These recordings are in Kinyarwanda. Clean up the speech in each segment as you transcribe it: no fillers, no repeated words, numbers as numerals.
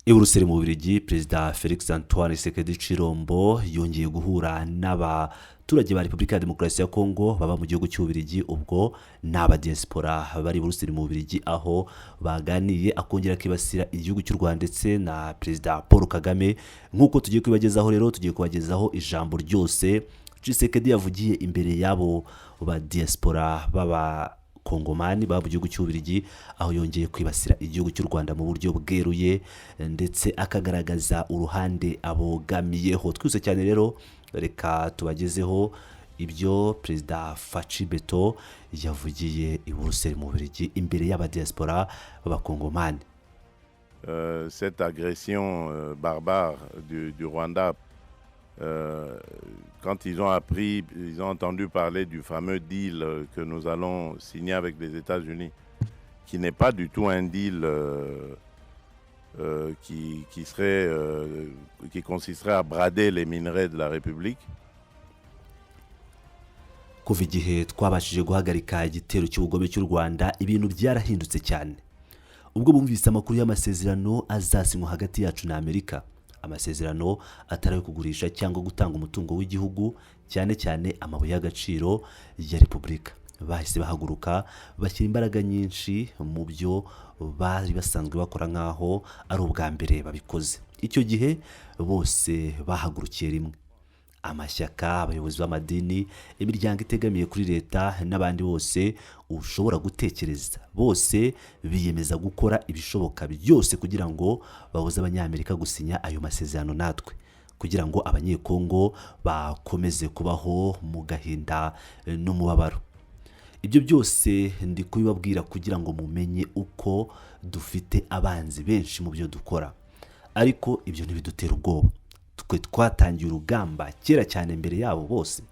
I Buruseli mu Bubiligi, Perezida Felix Antoine Tshisekedi Tshilombo yongeye guhura n'abaturage ba Repubulika ya Demokarasi ya Kongo baba mu gihugu cy'Ububiligi, ubwo n'aba diaspora bari Buruseli mu Bubiligi, aho baganiye akongera kibasira igihugu cy'u Rwanda ndetse na Perezida Paul Kagame. Nk'uko tugiye kubagezaho rero, tugiye kubagezaho ijambo ryose Tshisekedi yavugiye imbere yabo ba diaspora baba Kongomani baba mu gihugu cy'Ububiligi, aho yongeye kwibasira igihugu cy'u Rwanda mu buryo bweruye ndetse akagaragaza uruhande abogamiyeho. Twese cyane rero reka tubagezeho ibyo Perezida Faci Beto yavugiye i Buruseli mu Bubiligi imbere y'aba diaspora baba Kongomani. Cette agression barbare du Rwanda, quand ils ont entendu parler du fameux deal que nous allons signer avec les États-Unis, qui n'est pas du tout un deal qui consisterait à brader les minerais de la République. Kuva igihe twabashije guhagarika igitero cy'ubugome cy'u Rwanda, ibintu byarahindutse cyane. Ubwo bumvise amakuru y'amasezerano azasinywa hagati yacu na Amerika, amasezerano atari kugurisha cyangwa gutanga umutungo w'igihugu, cyane cyane amabuye y'agaciro ya Repubulika, bahise bahaguruka bashyira imbaraga nyinshi mu byo bari basanzwe bakora nk'aho ari ubwa mbere babikoze. Icyo gihe bose bahagurukiye rimwe, amashyaka, abayobozi b'amadini, imiryango itegamiye kuri leta n'abandi bose ushobora gutekereza, bose biyemeza gukora ibishoboka byose kugira ngo babuze abanyamerika gusinya ayo masezerano natwe, kugira ngo abanyekongo bakomeze kubaho mu gahinda n'umubabaro. Ibyo byose ndi kubibabwira kugira ngo mumenye uko dufite abanzi benshi mu byo dukora, ariko ibyo ntibidutera ubwoba. Twe twatangiye urugamba kera cyane mbere yabo bose.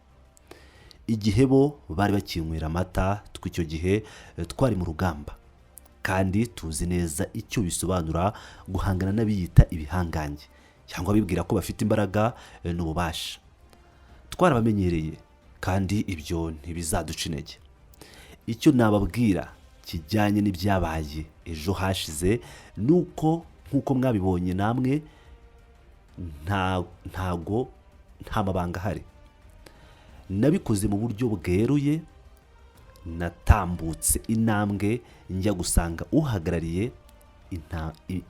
Igihe bo bari bakinywera amata, tw'icyo gihe twari mu rugamba, kandi tuzi neza icyo bisobanura guhangana n'abiyita ibihangange cyangwa bibwira ko bafite imbaraga n'ububasha. Twarabamenyereye kandi ibyo ntibizaduca intege. Icyo nababwira kijyanye n'ibyabaye ejo hashize nuko nk'uko mwabibonye namwe, nta mabanga ahari. Nabikoze mu buryo bweruye, natambutse intambwe njya gusanga uhagarariye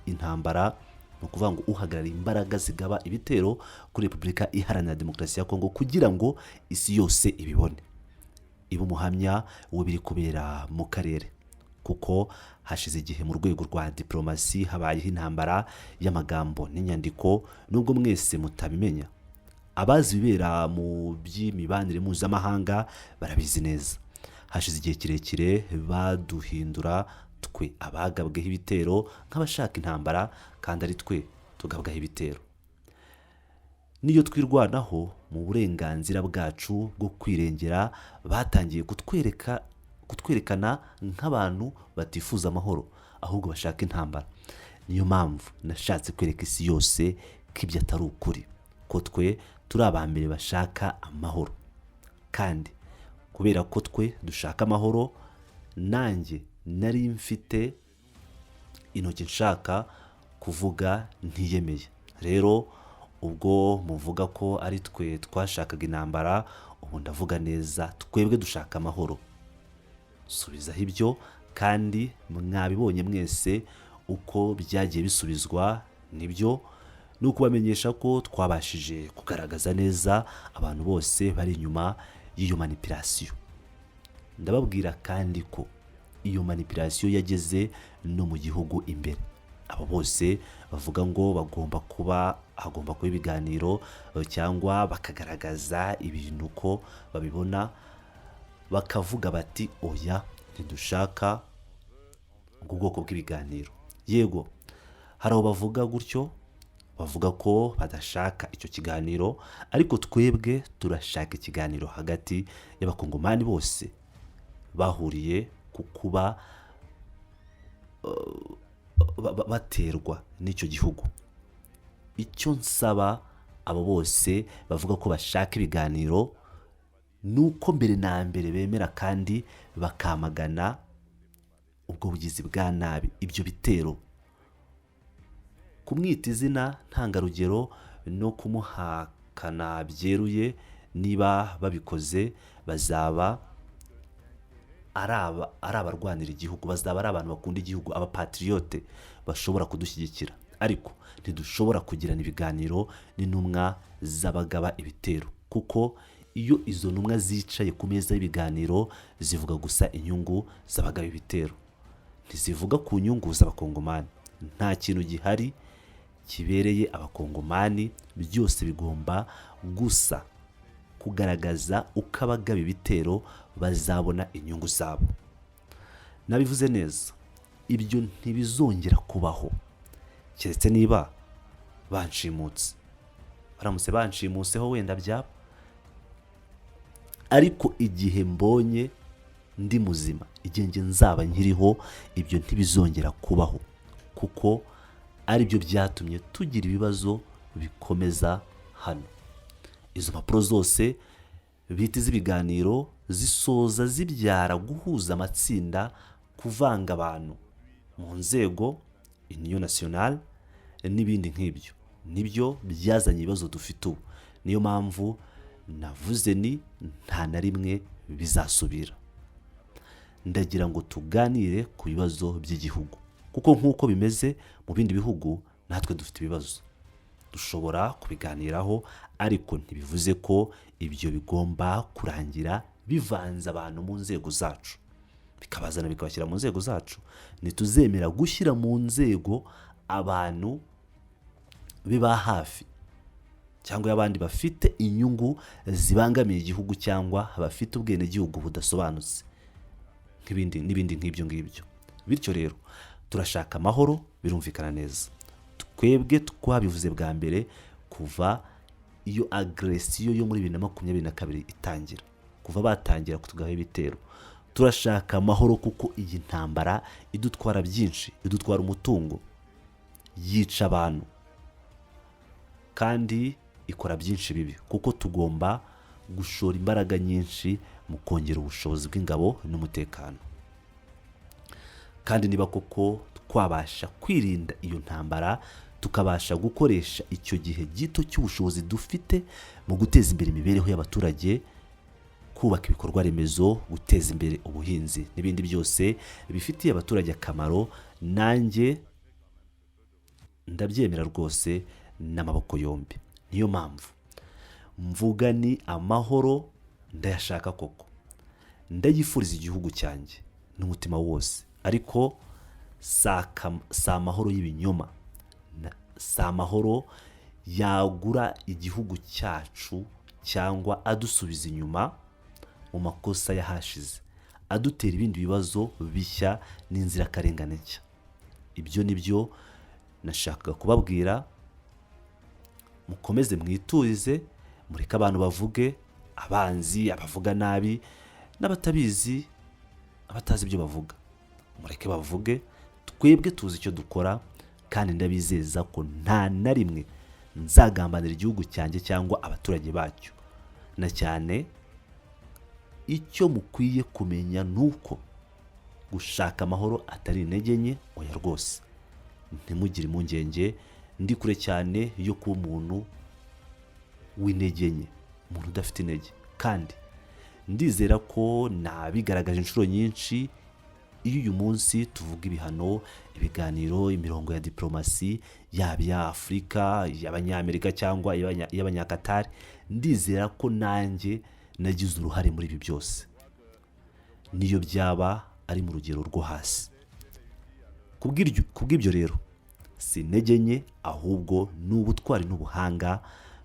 intambara, ni ukuvuga ngo uhagarariye imbaraga zigaba ibitero kuri Repubulika Iharanira Demokarasi ya Kongo, kugira ngo isi yose ibibone, ibe umuhamya w'ibiri kubera mu karere. Kuko hashize igihe mu rwego rwa diplomasi habayeho intambara y'amagambo n'inyandiko, nubwo mwese mutabimenya. Abazi bibera mu by'imibanire mpuzamahanga barabizi neza. Hashize igihe kirekire baduhindura twe abagabweho ibitero nk'abashaka intambara, kandi ari twe tugabwaho ibitero. Niyo twirwanaho mu burenganzira bwacu bwo kwirengera, batangiye kutwerekana nk'abantu batifuza amahoro, ahubwo bashaka intambara. Niyo mpamvu nashatse kwereka isi yose ko ibyo atari ukuri, ko twe turi abambere bashaka amahoro. Kandi kubera ko twe dushaka amahoro, nanjye nari mfite intoki nshaka kuvuga ntiyemeye. Rero ubwo muvuga ko ari twe twashakaga intambara, ubu ndavuga neza twebwe dushaka amahoro. Subizaho ibyo, kandi mwabibonye mwese uko byagiye bisubizwa. Nibyo ni ukubamenyesha ko twabashije kugaragaza neza abantu bose bari inyuma y'iyo manipulation. Ndababwira kandi ko iyo manipulation yageze no mu gihugu imbere. Abo bose bavuga ngo hagomba kuba ibiganiro cyangwa bakagaragaza ibintu ko babibona, bakavuga bati oya, ntidushaka ubwo bwoko bw'ibiganiro. Yego, hari abo bavuga gutyo, bavuga ko badashaka icyo kiganiro, ariko twebwe turashaka ikiganiro hagati y'abakongomani bose bahuriye ku kuba baterwa n'icyo gihugu. Icyo nsaba abo bose bavuga ko bashaka ibiganiro, nuko mbere na mbere bemera kandi bakamagana ubwo bugizi bwa nabi, ibyo bitero kumwita izina ntangarugero no kumuhakana byeruye. Niba babikoze bazaba ari abarwanira igihugu, bazaba ari abantu bakunda igihugu, abapatriyote bashobora kudushyigikira. Ariko ntidushobora kugirana ibiganiro n'intumwa z'abagaba ibitero, kuko iyo izo ntumwa zicaye ku meza y'ibiganiro zivuga gusa inyungu z'abagaba ibitero, ntizivuga ku nyungu z'abakongomani. Nta kintu gihari kibereye abakongomani, byose bigomba gusa kugaragaza uko abagaba ibitero bazabona inyungu zabo. Nabivuze neza, ibyo ntibizongera kubaho keretse niba banshimutse. Baramutse banshimuseho wenda byaba, ariko igihe mbonye ndi muzima, igihe nge nzaba nkiriho, ibyo ntibizongera kubaho, kuko ari byo byatumye tugira ibibazo bikomeza hano. Izo mpapuro zose bita iz'ibiganiro zisoza zibyara guhuza amatsinda, kuvanga abantu mu nzego, union nationale n'ibindi nk'ibyo. Nibyo byazanye ibibazo dufite ubu. Niyo mpamvu navuze ni nta na rimwe bizasubira. Ndagira ngo tuganire ku bibazo by'igihugu, kuko nk'uko bimeze mu bindi bihugu natwe dufite ibibazo. Dushobora kubiganiraho, ariko ntibivuze ko ibyo bigomba kurangira bivanze abantu mu nzego zacu, bikabazana bikabashyira mu nzego zacu. Ntituzemera gushyira mu nzego abantu biba hafi cyangwa abandi bafite inyungu zibangamiye igihugu cyangwa bafite ubwenegihugu budasobanutse n'ibindi nk'ibyo ngibyo. Bityo rero turashaka amahoro, birumvikana neza. Twebwe twabivuze bwa mbere kuva iyo agresiyo yo muri 2022 itangira, kuva batangira kutugaho ibitero. Turashaka amahoro kuko iyi ntambara idutwara byinshi, idutwara umutungo, yica abantu kandi ikora byinshi bibi, kuko tugomba gushora imbaraga nyinshi mu kongera ubushobozi bw'ingabo n'umutekano. Kandi niba koko twabasha kwirinda iyo ntambara, tukabasha gukoresha icyo gihe gito cy'ubushobozi dufite mu guteza imbere imibereho y'abaturage, kubaka ibikorwa remezo, guteza imbere ubuhinzi n'ibindi byose bifitiye abaturage akamaro, nanjye ndabyemera rwose n'amaboko yombi. Niyo mpamvu mvuga ni amahoro ndayashaka koko, ndayifuriza igihugu cyanjye n'umutima wose, ariko si amahoro y'ibinyoma, si amahoro yagura igihugu cyacu cyangwa adusubiza inyuma mu makosa yahashize, adutera ibindi bibazo bishya n'inzirakarengane nshya. Ibyo nibyo nashakaga kubabwira. Mukomeze mwiturize, mureke abantu bavuge, abanzi, abavuga nabi n'abatabizi, abatazi ibyo bavuga, mureke bavuge. Twebwe tuzi icyo dukora, kandi ndabizeza ko nta na rimwe nzagambanira igihugu cyanjye cyangwa abaturage bacyo. Na cyane icyo mukwiye kumenya nuko gushaka amahoro atari intege nke, oya rwose. Ntimugire impungenge, ndi kure cyane yo kuba umuntu w'intege nke, umuntu udafite intege. Kandi ndizera ko nabigaragaje inshuro nyinshi. Iyo uyu munsi tuvuga ibihano, ibiganiro, imirongo ya diplomasi, yaba iya Afurika, y'Abanyamerika cyangwa y'Abanyakatari, ndizera ko nanjye nagize uruhare muri ibi byose, niyo byaba ari mu rugero rwo hasi. Kubw'ibyo rero si intege nke, ahubwo ni ubutwari n'ubuhanga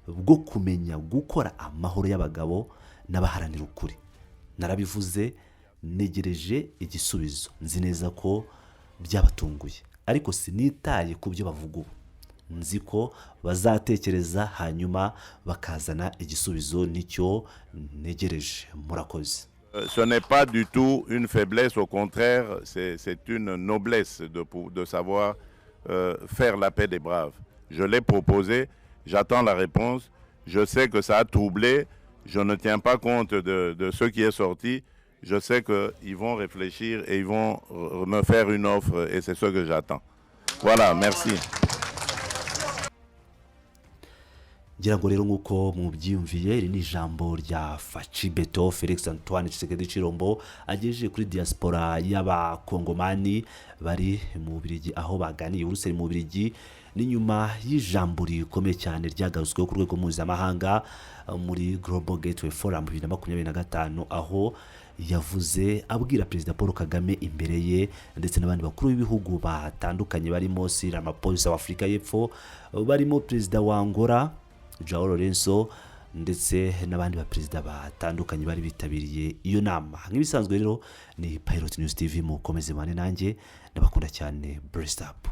bwo kumenya gukora amahoro y'abagabo n'abaharanira ukuri. Narabivuze, negereje igisubizo. Nzi neza ko byabatunguye, ariko sinitaye ku byo bavuga ubu. Nzi ko bazatekereza hanyuma bakazana igisubizo, nicyo negereje. Murakoze. Ce n'est pas du tout une faiblesse, au contraire, c'est une noblesse de savoir faire la paix des braves. Je l'ai proposé, j'attends la réponse. Je sais que ça a troublé, je ne tiens pas compte de ce qui est sorti. Je sais qu'ils vont réfléchir et ils vont me faire une offre, et c'est ce que j'attends. Voilà, merci. ngira ngo rero nk'uko mubyiyumviye iri ni ijambo rya Faci Beto Felix Antoine Tshisekedi Chilombo agejeje kuri diaspora y'abakongomani bari mu Bubiligi aho baganiye uruseri mu Bubiligi n'inyuma y'ijambo rikomeye cyane ryagarutsweho ku rwego mpuzamahanga muri Global Gateway Forum 2025 aho yavuze abwira Perezida Paul Kagame imbere ye ndetse n'abandi bakuru b'ibihugu batandukanye barimo Cyril Ramaphosa wa Afurika y'Epfo, barimo Perezida wa Angola João Lourenço ndetse n'abandi baperezida batandukanye bari bitabiriye iyo nama. Nk'ibisanzwe rero ni Pilot News TV, mukomeze mane nanjye ndabakunda cyane. Blessed up.